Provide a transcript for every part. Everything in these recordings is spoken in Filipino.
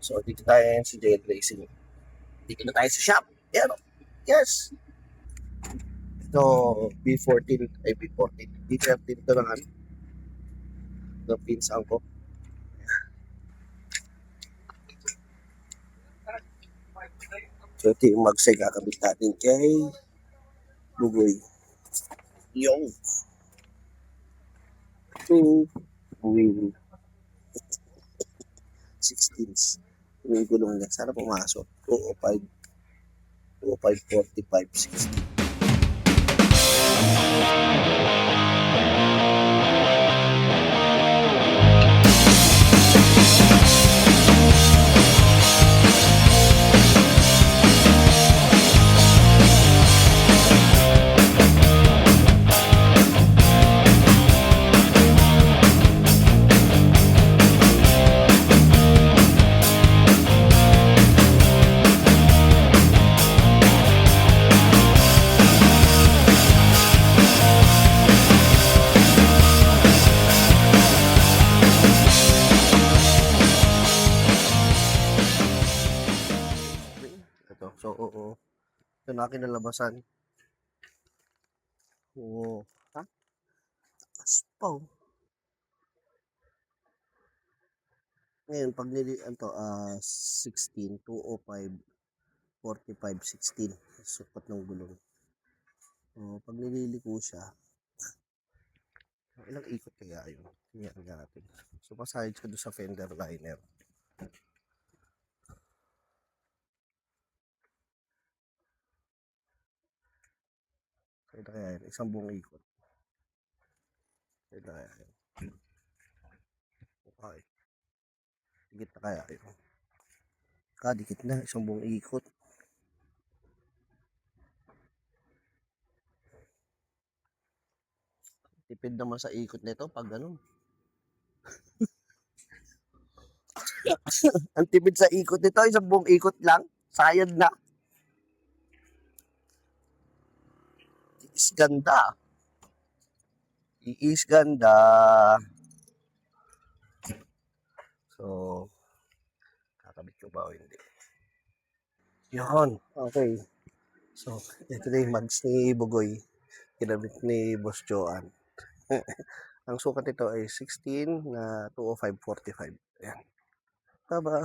So, dito tayo ngayon sa JL Racing. Dito na tayo sa shop. Yan. Yes. Ito, B14, ay B14. B13 ito ng ano, ng pinsan ko. So, ito yung magsay kakabit natin kay Bugoy. Yung 2 wheel 16s. Yung gulong niya. Sana pumasok. 205, 205, 45, 60. So, oo. Ito na kinalabasan. Oo. Ha? Aspaw. Ngayon, pag ito, 16, 205, 45, 16. Sukat ng gulong. Pag nililiko siya, ilang ikot kaya yun? Tingnan natin. So, pasahid ko doon sa fender liner. Kaya kaya yun, isang buong ikot. Kaya kaya yun. Okay. Dikit na kaya yun. Dikit na, isang buong ikot. Tipid naman sa ikot nito pag ganun. Ang tipid sa ikot nito, isang buong ikot lang. Sayad na. Is ganda. Is ganda. So, kakabit ko ba o hindi? Yun. Okay. So, ito na yung mags ni Bugoy. Kinabit ni Boss Joan. Ang sukat nito ay 16 na 205/45. Ayan. Tama.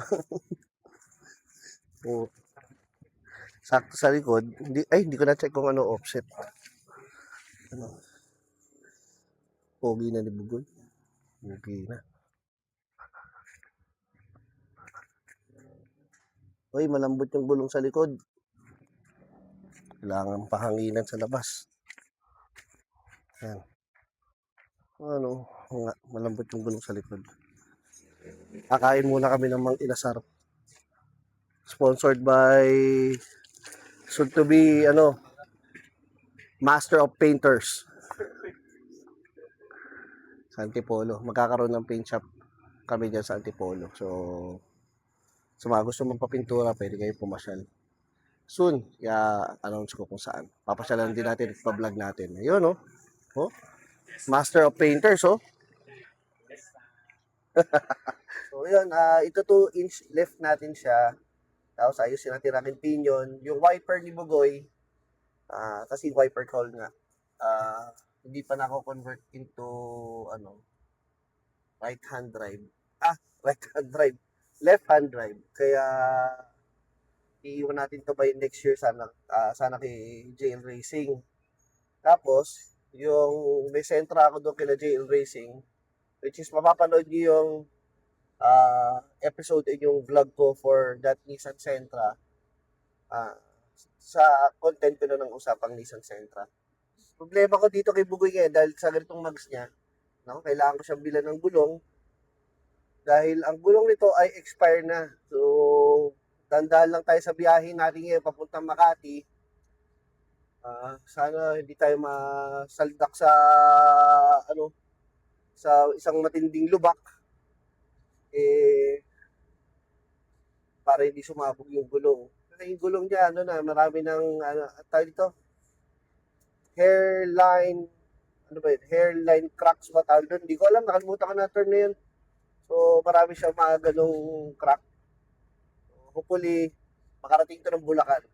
So, sakto sa likod. Hindi ko na-check kung ano offset. Ano? Pogi na ni Bugoy. Pogi na. Uy, malambot yung gulong sa likod. Kailangan pahanginan sa labas. Ayan. Ano, nga, malambot yung gulong sa likod. Kakain muna kami ng Mang Inasar. Sponsored by soon to be, Master of Painters. Sa Antipolo. Magkakaroon ng paint shop kami dyan sa Antipolo. So, sa mga gusto mong papintura, pwede kayo pumasyal. Soon, i-announce ko kung saan. Papasyalan din natin, pa-vlog natin. Ayun, oh. Master of Painters, oh. So, yun, ito 2-inch left natin siya. Tapos, ayusin natin natin pinion. Yung wiper ni Bugoy, kasi wiper call nga, hindi pa na ako convert into, right-hand drive. Right-hand drive. Left-hand drive. Kaya, iiwan natin to by next year sana kay JL Racing. Tapos, yung may sentra ako doon kila JL Racing, which is mapapanood niyo yung episode in yung vlog ko for that Nissan Sentra. Sa content ko na ng usapang Nissan Sentra. Problema ko dito kay Bugoy ngayon dahil sa ganitong mags niya, kailangan ko siyang bilan ng gulong dahil ang gulong nito ay expire na. So, dandahan lang tayo sa biyahe natin ngayon papuntang Makati. Sana hindi tayo masaldak sa sa isang matinding lubak para hindi sumabog yung gulong. Kasi yung gulong niya marami ng tawag dito, hairline cracks ba tawag doon? Hindi ko alam, nakalimutan ko na term na yun. So, marami siyang mga ganong crack. hopefully, makarating to ng Bulacan.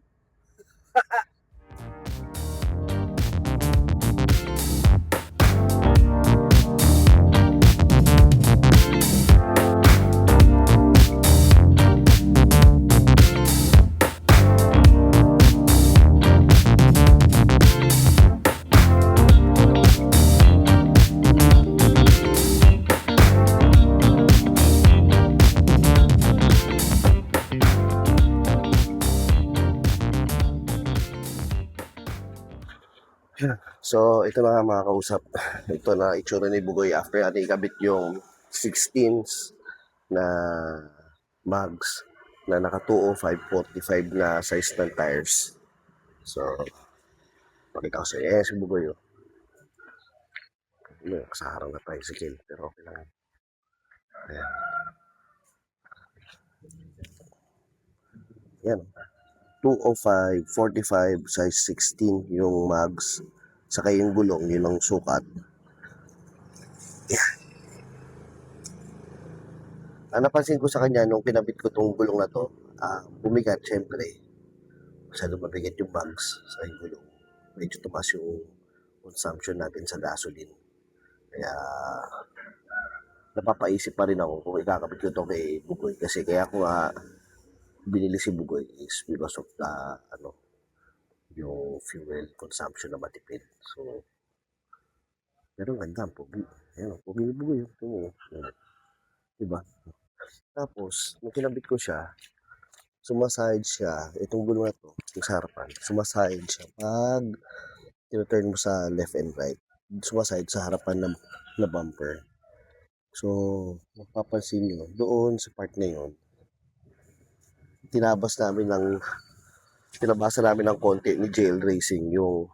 So, ito na nga mga kausap. Ito na itsura ni Bugoy after natin ikabit yung 16s na mags na naka 205/45 na size ng tires. So, pakita ko sa iyo. Si Bugoy. Oh. Sa harang na tricycle. Pero okay lang. Ayan. Ayan. 205/45 size 16 yung mags. Saka yung gulong, yun ang sukat. Ang napansin ko sa kanya nung pinabit ko tong gulong na to, bumigat syempre. Masyado mabigat yung mags sa yung gulong. Medyo tumas yung consumption natin sa gasoline. Kaya napapaisip pa rin ako kung ikakabit ko to kay Bugoy. Kasi kaya ko binili si Bugoy is because of the yung fuel consumption na matipid. So, pero ang ganda, pogi. Ayan, pogi ni Bugoy. Diba? Tapos, nung kinabit ko siya, sumaside siya, itong gulong na to, yung sa harapan, sumaside siya pag tino-turn mo sa left and right. Sumaside sa harapan na bumper. So, mapapansin nyo, doon sa part na yun, tinabasa namin ng konti ni JL Racing yung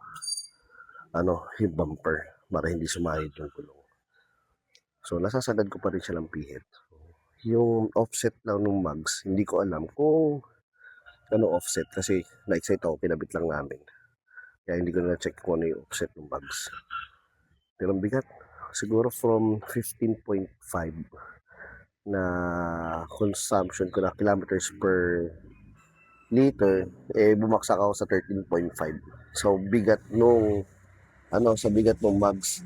yung bumper para hindi sumahid yung gulong. So, nasasagad ko pa rin siya ng pihit. Yung offset lang ng mags, hindi ko alam kung offset kasi na-excite ako, pinabit lang namin. Kaya hindi ko na check kung ano yung offset ng mags. Pero ang bigat, siguro from 15.5 na consumption ko na kilometers per liter, bumaksak ako sa 13.5. So, bigat nung sa bigat ng mags.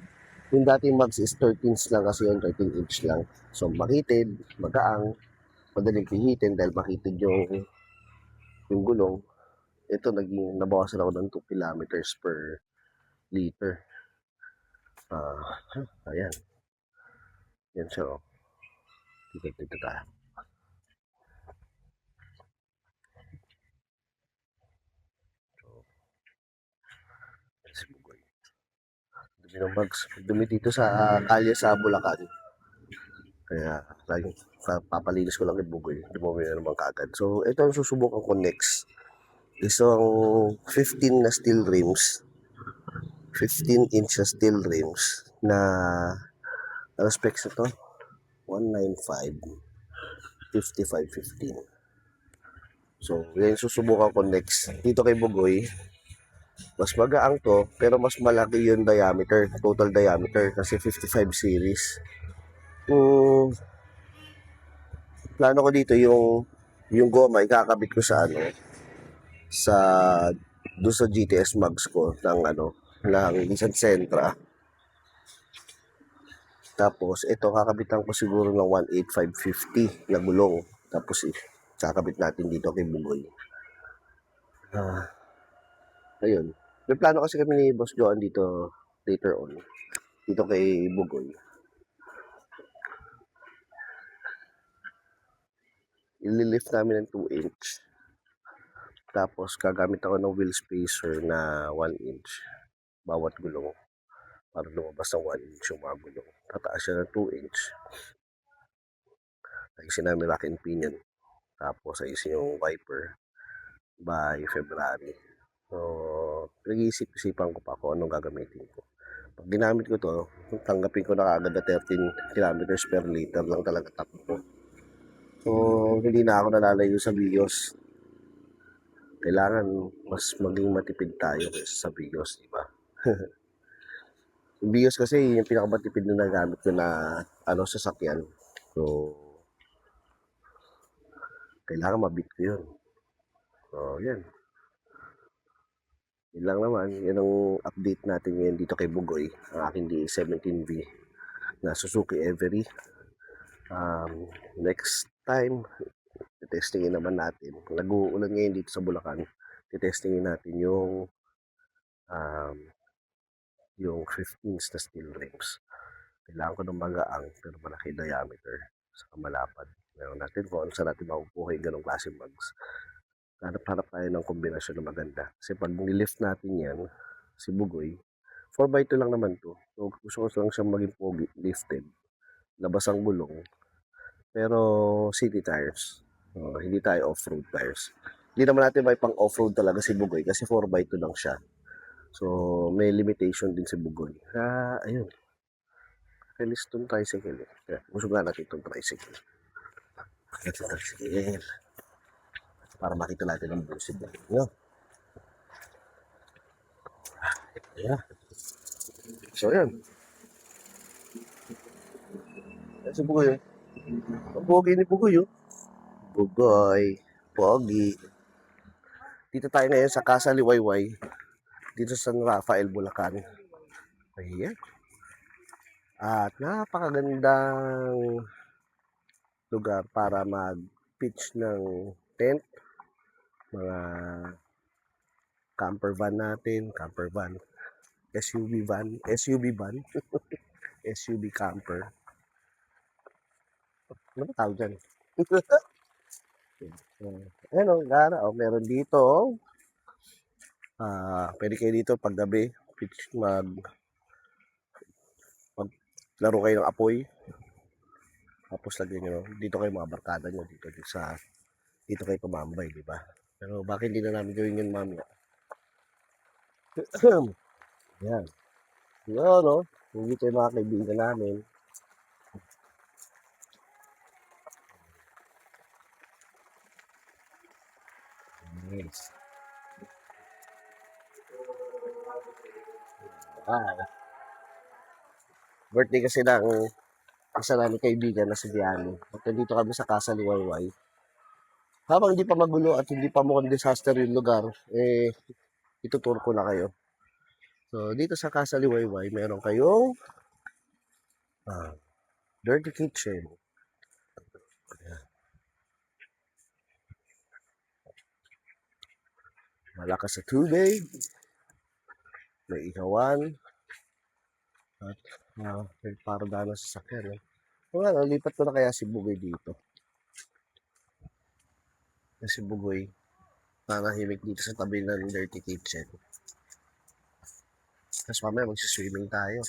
Yung dating mags is 13s lang kasi yung 13 inch lang. So, makitid, magaang, madaling pihitin dahil makitid yung gulong. Ito, nabawasan ako ng 2 kilometers per liter. Ayan. Yan siya, oh. Dito tayo. Si Bugoy. Dumi ng mags. Dumi dito sa kalye sa Bulacan. Kaya, laging papalinis ko lang yung Bugoy. Dumumi na naman kagad. So, ito ang susubukan ko next. Isang 15 na steel rims. 15 inch na steel rims na ano specs ito? 195 5515. So, yan susubukan ko next. Dito kay Bugoy, mas magaang to, pero mas malaki yung diameter, total diameter, kasi 55 series. Plano ko dito yung goma, ikakabit ko sa doon sa GTS mags ko ng Nissan Sentra. Tapos, ito, kakabitan ko siguro ng 18550 na gulong. Tapos, kakabit natin dito kay Bugoy. Ayun. May plano kasi kami ni Boss Joan dito later on. Dito kay Bugoy. Ililift namin ng 2 inch. Tapos, gagamit ako ng wheel spacer na 1 inch. Bawat gulong. Para lumabas ng 1 inch yung mga gulong. Tataas siya ng 2 inch. Ayusin namin rack and pinion. Tapos, ayusin yung wiper by February. So, nag-iisip-isipan ko pa kung anong gagamitin ko. Pag ginamit ko to, tanggapin ko na kagad na 13 kilometers per liter lang talaga takbo. So, hindi na ako nalalayo sa BIOS. Kailangan mas maging matipid tayo kaysa sa BIOS, di ba? Yung BIOS kasi yung pinakamatipid na nagamit ko na sasakyan. So, Kailangan mabit ko yun. So, yan. Yun lang naman. Yan ang update natin ngayon dito kay Bugoy. Ang aking D17V na Suzuki Every. Next time, testingin naman natin. Nag-uulan ngayon dito sa Bulacan. Testingin natin um, yung 15s na steel rims. Kailangan ko ng magaang pero malaki diameter sa malapad. Meron natin kung ano saan natin makukuha yung ganong klase mags. Hanap-hanap tayo ng kombinasyon na maganda. Kasi pag nilift natin yan, si Bugoy, 4x2 lang naman to. So, gusto ko lang siyang maging pogi, lifted. Labas ang gulong. Pero city tires. Hindi tayo off-road tires. Hindi naman natin may pang off-road talaga si Bugoy kasi 4x2 lang siya. So, may limitation din si Bugoy. Ayun. Release itong tricycle. Kaya, gusto nga natin itong tricycle. Ito tricycle. Para makita natin ang bullshit na ito. Yeah. So, yan. Yan si Bugoy. Ang pogi ni Bugoy, oh. Bugoy. Pogi. Dito tayo ngayon sa Casa Liwayway. Dito sa San Rafael, Bulacan. Ayan. At napakagandang lugar para mag-pitch ng tent. Mga camper van natin. Camper van. SUV van. SUV van. SUV camper. Ano ba tawag dyan? Ayan o, meron dito. Pwede kayo dito pag gabi, maglaro kayo ng apoy. Tapos lagyan nyo, dito kayo mga barkada nyo, dito kayo tumambay, di ba? Pero bakit hindi na namin gawin yun mamaya? Yan. Yan, no? Hindi kayo mga kaibigan namin. Yes. Birthday kasi ng isa namin kaibigan na si Diani. At dito kami sa Casa Liwayway. Habang hindi pa magulo at hindi pa mukhang disaster yung lugar, itutur ko na kayo. So, dito sa Casa Liwayway, meron kayong dirty kitchen. Malakas sa tubig. May ihawan. At may paradaan sa sasakyan. Well, lipat ko na kaya si Bugoy dito. Si Bugoy, nanahimik dito sa tabi ng dirty kitchen. Tapos mamaya magsiswimming tayo.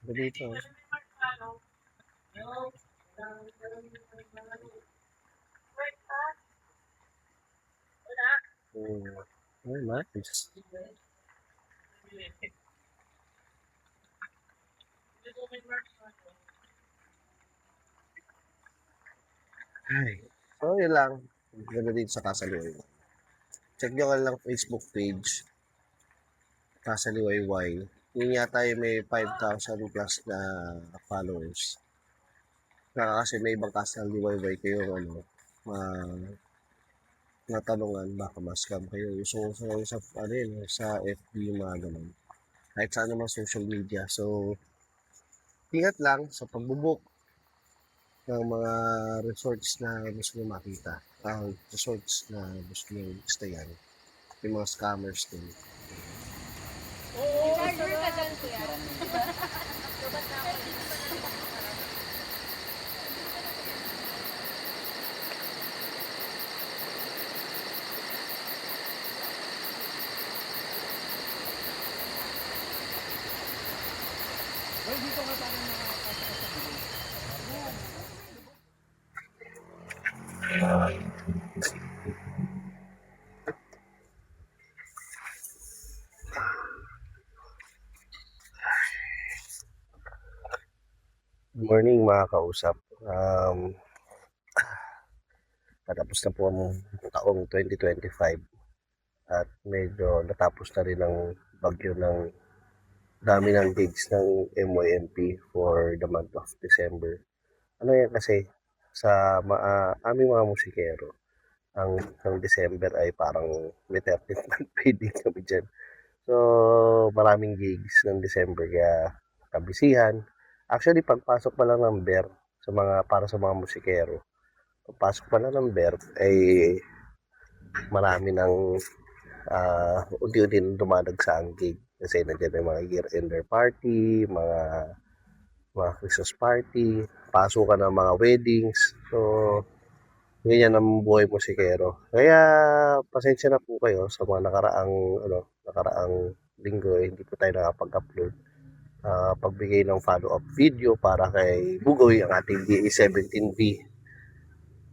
Dito. Oh, nice. Ay. So, yun lang. Ganda dito sa Casa Liwayway. Check nyo ka lang Facebook page. Casa Liwayway. Yun yata yung may 5,000 plus na followers. Kasi may ibang Casa Liwayway kayo, natanungan, baka ma-scam kayo. So, sa FB, mga ganun. Kahit saan naman social media. So, ingat lang sa pagbubuk ng mga resorts na gusto nyo makita. Resorts na gusto nyo stayan. Yung mga scammers din. Charger ka dyan, kuya. Dito nga tayo nakakasakit sa bilo. Good morning mga kausap. Patapos na po ang taong 2025 at medyo natapos na rin ang bagyo ng dami ng gigs ng MYMP for the month of December. Ano yan kasi, sa aming mga musikero, ang December ay parang may 13th month payday kami dyan. So, maraming gigs ng December kaya kabisihan. Actually, pagpasok pa lang ng BER para sa mga musikero, pagpasok pa lang ng BER ay marami ng unti-unti nang dumadagsa ang gig. Kasi nandiyan yung mga year-ender party, mga Christmas party, pasukan ng mga weddings. So, ganyan ang buhay musikero. Kaya pasensya na po kayo sa mga nakaraang linggo hindi po tayo nakapag-upload. Pagbigay ng follow-up video para kay Bugoy ang ating DA17V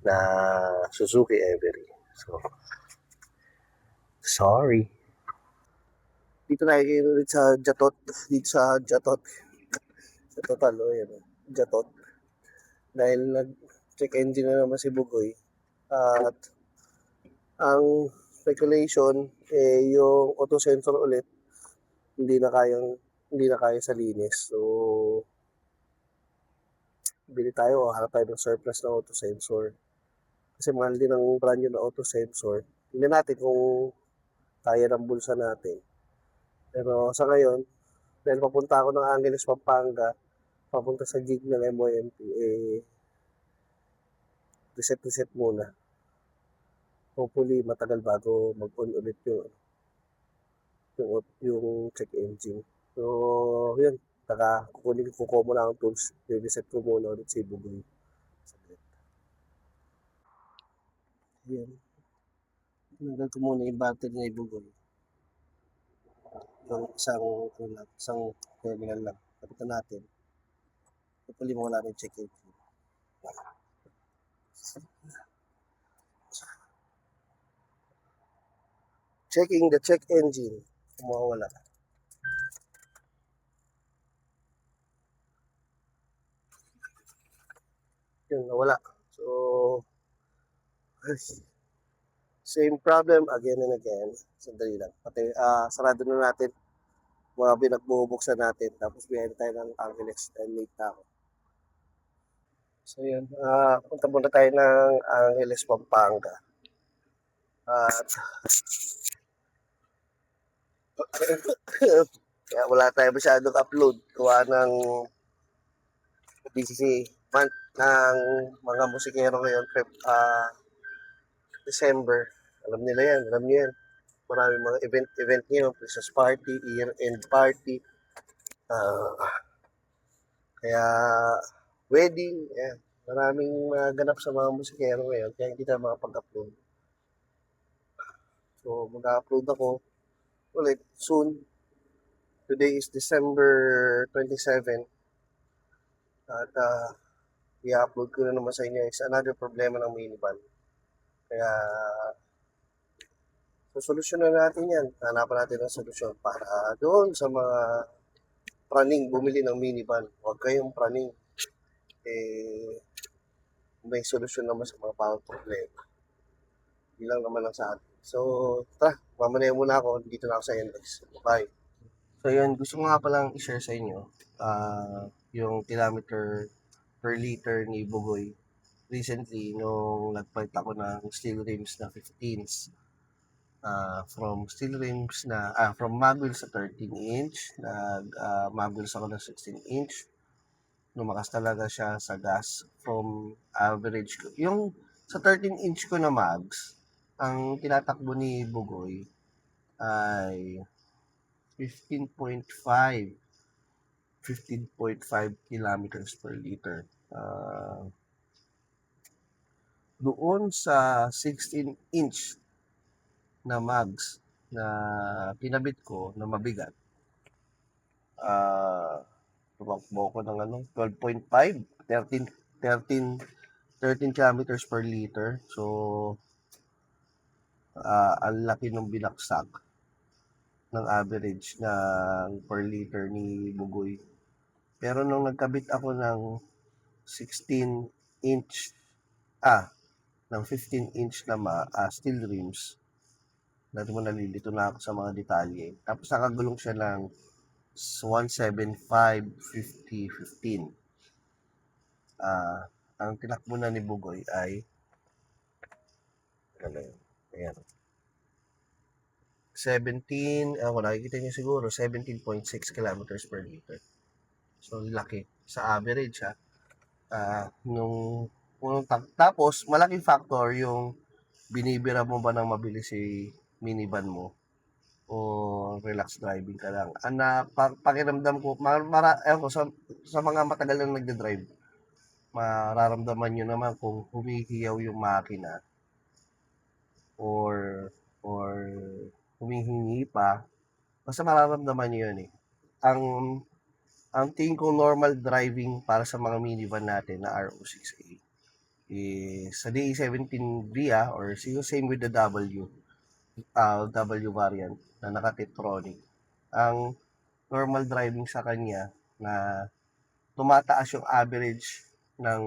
na Suzuki Every. So, sorry. Dito na ulit sa Jatot. Dito sa Jatot. Sa total, yun. Jatot. Dahil nag-check engine na naman si Bugoy. At ang speculation, yung auto sensor ulit, hindi na kaya sa linis. So, bili tayo o harap tayo ng surplus na auto sensor. Kasi mahal din ang brand new na auto sensor. Tingnan natin kung kaya ng bulsa natin. Pero sa ngayon, dahil papunta ako ng Angeles, Pampanga, papunta sa gig ng MYMP, reset muna. Hopefully, matagal bago mag-on ulit yung check engine. So, yun. Kukunin ko muna ang tools. I-reset ko muna ulit si Bugoy. Yan. Tinanggal ko muna yung battery na Bugoy. Yung isang terminal lang. Kapitan natin. Hopefully, mawala na yung check engine. Checking the check engine. Mawawala. Yun, nawala. So, same problem again and again. Sandali lang. Sarado na natin. Mga binagbubuksan natin. Tapos biyahin tayo ng Angeles and late na ako. So yun, punta muna tayo ng Angeles, Pampanga. At kaya wala tayo masyadong upload. Kuha ng busy month ng mga musikero ngayon, December. Alam nila yan, alam niyo yan. Maraming mga event ngayon, Christmas party, year-end party. Kaya wedding, yan. Maraming ganap sa mga musikero ngayon, kaya hindi tayo makapag-upload. So, mag-upload ako ulit soon. Today is December 27. At i-upload ko na naman sa inyo is another problema ng minivan. Kaya solusyonan natin yan. Hanapan natin ng solusyon para doon sa mga praning bumili ng minivan. Huwag kayong praning. May solusyon naman sa mga bawat problema. Hindi lang naman lang sa atin. So, tara, mamanaya muna ako. Dito na ako sa NX. Bye. So, yun. Gusto ko nga palang i-share sa inyo yung kilometer per liter ni Bugoy. Recently, nung nagpalit ako ng steel rims na 15s, from Magwell sa 13-inch, Magwell ako ng 16-inch, lumakas talaga siya sa gas from average ko. Yung sa 13-inch ko na mags, ang tinatakbo ni Bugoy ay 15.5 kilometers per liter. Doon sa 16-inch na mags na pinabit ko na mabigat, tumakbo ko ng 12.5, 13 kilometers per liter. So, ang laki ng binaksak ng average ng per liter ni Bugoy. Pero nung nagkabit ako ng 16-inch, ng 15-inch na steel rims, dati mo nalilito na ako sa mga detalye. Tapos nakagulong siya ng 175.50.15. Ang tinakbo na ni Bugoy ay ano yun? Ayan. 17, kung nakikita niyo siguro, 17.6 kilometers per liter. So, laki. Sa average, ha. Tapos, malaking factor yung binibira mo ba ng mabilis si minivan mo o relax driving ka lang. Pakiramdam ko, ewan ko, sa mga matagal na nagde-drive, mararamdaman nyo naman kung humihiyaw yung makina or or humihingi pa, basta mararamdaman nyo yun eh. Ang ang tingin ko normal driving para sa mga minivan natin na RO6A is sa DE17V or same with the W variant na naka-Tiptronic. Ang normal driving sa kanya na tumataas yung average ng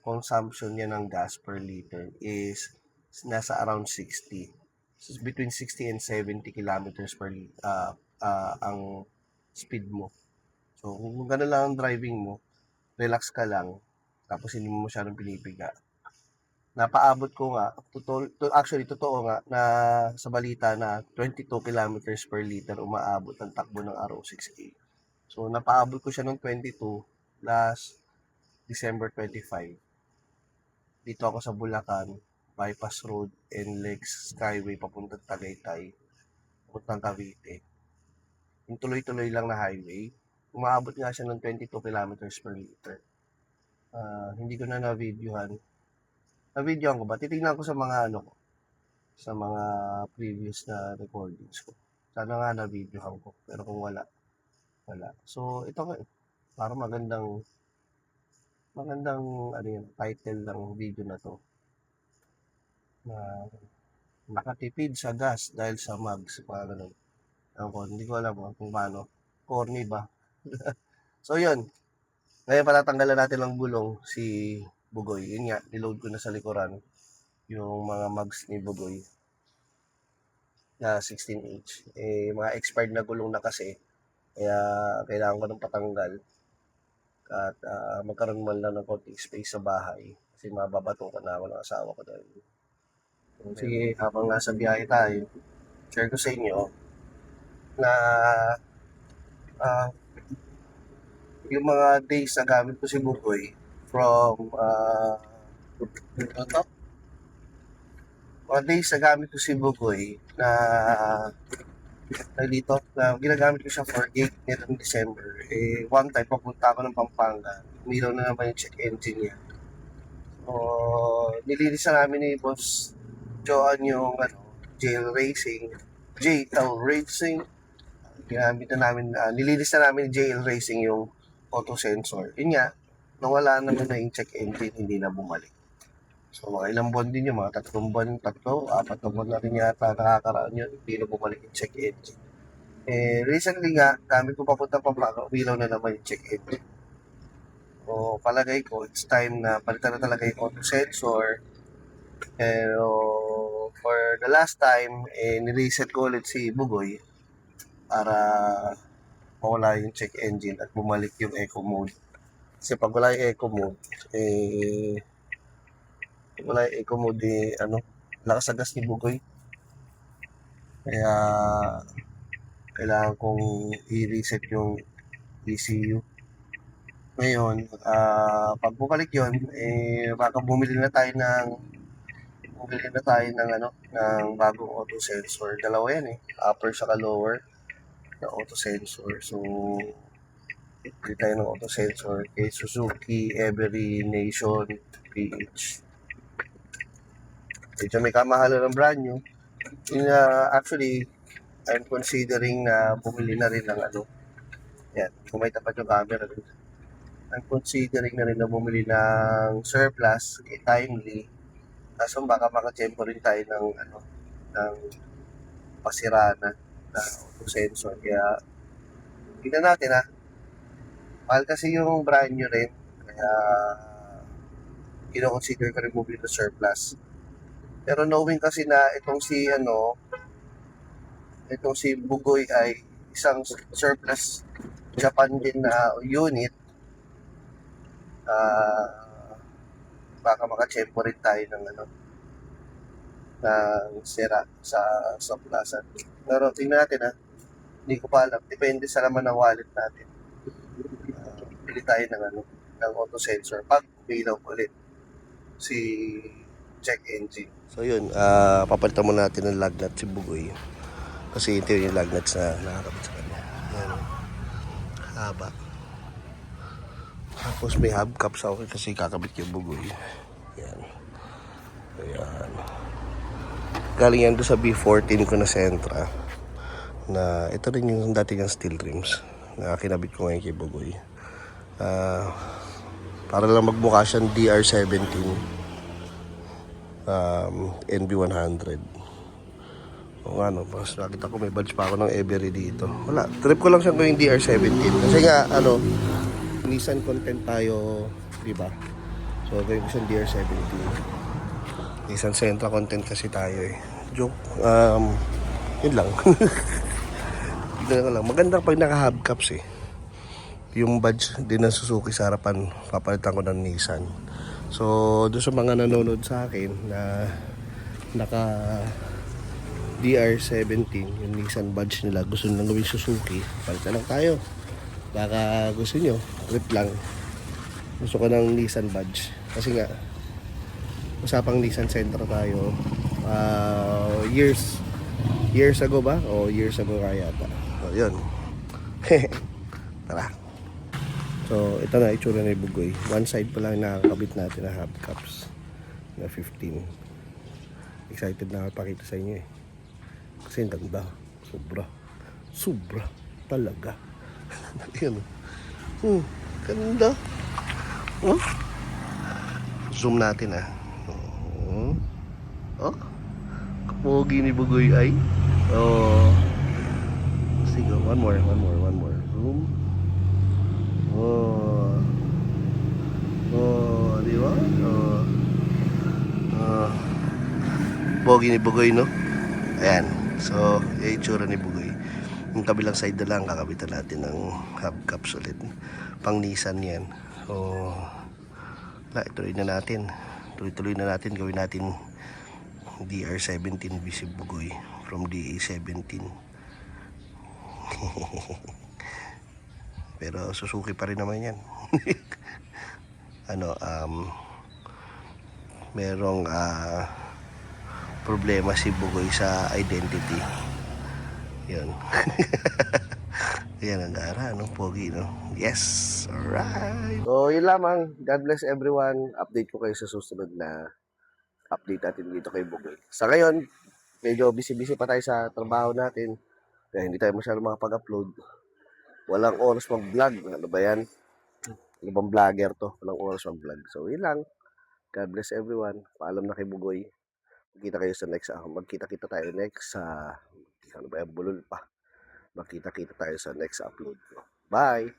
consumption niya ng gas per liter is nasa around 60. So, between 60 and 70 kilometers per liter ang speed mo. So, kung gano'n lang ang driving mo, relax ka lang, tapos hindi mo masyadong pinipiga. Napaabot ko nga, totoo nga, na sa balita na 22 kilometers per liter umaabot ang takbo ng RO6A. So, napaabot ko siya ng 22 last December 25. Dito ako sa Bulacan, Bypass Road, NLEX Skyway, papuntang Tagaytay, papuntang Cavite. Yung tuloy-tuloy lang na highway, umaabot nga siya ng 22 kilometers per liter. Hindi ko na na-videohan. Na-videohan ko ba? Titignan ko sa mga sa mga previous na recordings ko. Sana nga na-videohan ko. Pero kung wala. So, ito nga, parang magandang title ng video na to. Na nakatipid sa gas dahil sa mags. Parang ganun. Hindi ko alam kung paano. Corny ba? So, yun. Ngayon patatanggalan natin ng gulong si Bugoy. Yun nga, niload ko na sa likuran yung mga mags ni Bugoy na 16H. Mga expired na gulong na kasi. Kaya kailangan ko ng patanggal. At magkaroon man lang ng konting space sa bahay. Kasi mababato ka na ako ng asawa ko dahil. Sige, habang nasa biyahe tayo, share ko sa inyo na yung mga days na gamit ko si Bugoy from mga days na gamit ko si Bugoy na dito na ginagamit ko siya for 8 nitong December. One time papunta ako ng Pampanga, umilaw na naman yung check engine niya. Nilinis na namin ni Boss Joan yung JL Racing, ginamit na namin, nilinis na namin ni JL Racing yung auto sensor. Yun nga, nawala naman na yung check engine, hindi na bumalik. So, mga ilang buwan din yun, mga 3 buwan, 4 buwan na rin yata nakakaraan yun, hindi na bumalik yung check engine. Recently nga, gamit ko papunta Pampanga, umilaw na naman yung check engine. So, palagay ko, it's time na palitan na talaga yung auto sensor. Pero, for the last time, nireset ko ulit si Bugoy para mawala yung check engine at bumalik yung eco mode. Kasi pag wala yung eco mode, lakas sa gas ni Bugoy. Kaya, kailangan kong i-reset yung ECU. Ngayon, pag bumalik yun, baka bumili na tayo ng bagong auto sensor. Dalawa yan upper saka lower na auto sensor. So, bili tayo ng auto sensor kay Suzuki Every Nation PH. Medyo may kamahalan ng brand new. Actually, I'm considering na bumili na rin ng yan, kung may tapat yung camera rin. I'm considering na rin na bumili ng surplus kay Timely. Kaso baka maka-tempo rin tayo ng pasira na auto sensor. Kaya, tignan natin mahal kasi yung brand new rin. Kaya, kino-consider ko rin bumili ng surplus. Pero knowing kasi na itong si Bugoy ay isang surplus Japan din na unit. Baka makachempo rin tayo ng ng sira sa plaza. Pero tingnan natin hindi ko pa alam. Depende sa laman ng wallet natin. Pili tayo ng auto sensor pag umilaw ulit si check engine. So yun, papalitan mo natin ng lug nut si Bugoy. Kasi ito yung lug nuts na nakakabit sa kanya. Yan. Haba. Tapos may hubcap sa akin kasi kakabit yung Bugoy. Yan. Ayan. Galing yan doon sa B14 ko na Sentra. Na ito rin yung dati yung steel rims na kinabit ko ngayon kay Bugoy. Para lang magmukha siyang DR17 NB100. O ano, mas nakita ko may badge pa ako ng Every dito. Wala, trip ko lang siya ko yung DR17. Kasi nga, Nissan content tayo, di ba? So, gawin ko siyang DR17. Nissan Sentra content kasi tayo eh. Joke. Yun lang. Tignan ko lang. Maganda pag naka-hubcaps eh. Yung badge din ng Suzuki sa harapan, papalitan ko ng Nissan. So, doon sa mga nanonood sa akin na naka DR17, yung Nissan badge nila, gusto nilang gawing Suzuki, palitan lang tayo. Baka gusto nyo, trip lang. Gusto ko ng Nissan badge. Kasi nga, usapang Nissan Sentra tayo. Years ago ba? O years ago kaya yata. So, yun. Tara. So, ito na itsura ni Bugoy. One side pa lang nakakabit natin na hubcaps na 15. Excited na ako pakita sa inyo eh. Kasi ang ganda. Sobra. Talaga. Yan. Ganda. Zoom natin kapogi ni Bugoy ay. Sige, one more. Zoom. Di ba? Pogi ni Bugoy, no? Ayan. So, yung itsura ni Bugoy. Yung kabilang side na lang, kakabitan natin ng hubcaps ulit. Pang Nissan yan. So, ituloy na natin. Tuloy na natin. Gawin natin DR17 BC Bugoy from DA17. Pero Suzuki pa rin naman yan. Merong problema si Bugoy sa identity. Yun. Yan ang gara, pogi, no? Yes! Alright! So, yun lamang. God bless everyone. Update ko kayo sa susunod na update natin dito kay Bugoy. Sa ngayon, medyo busy-busy pa tayo sa trabaho natin. Kaya hindi tayo masyadong makapag-upload. Walang oras mag-vlog. Ano ba yan? Ano bang vlogger to? Walang oras mag-vlog. So, yun lang. God bless everyone. Paalam na kay Bugoy. Magkita-kita tayo next sa ano ba yan? Bulol pa. Magkita-kita tayo sa next upload. Bye!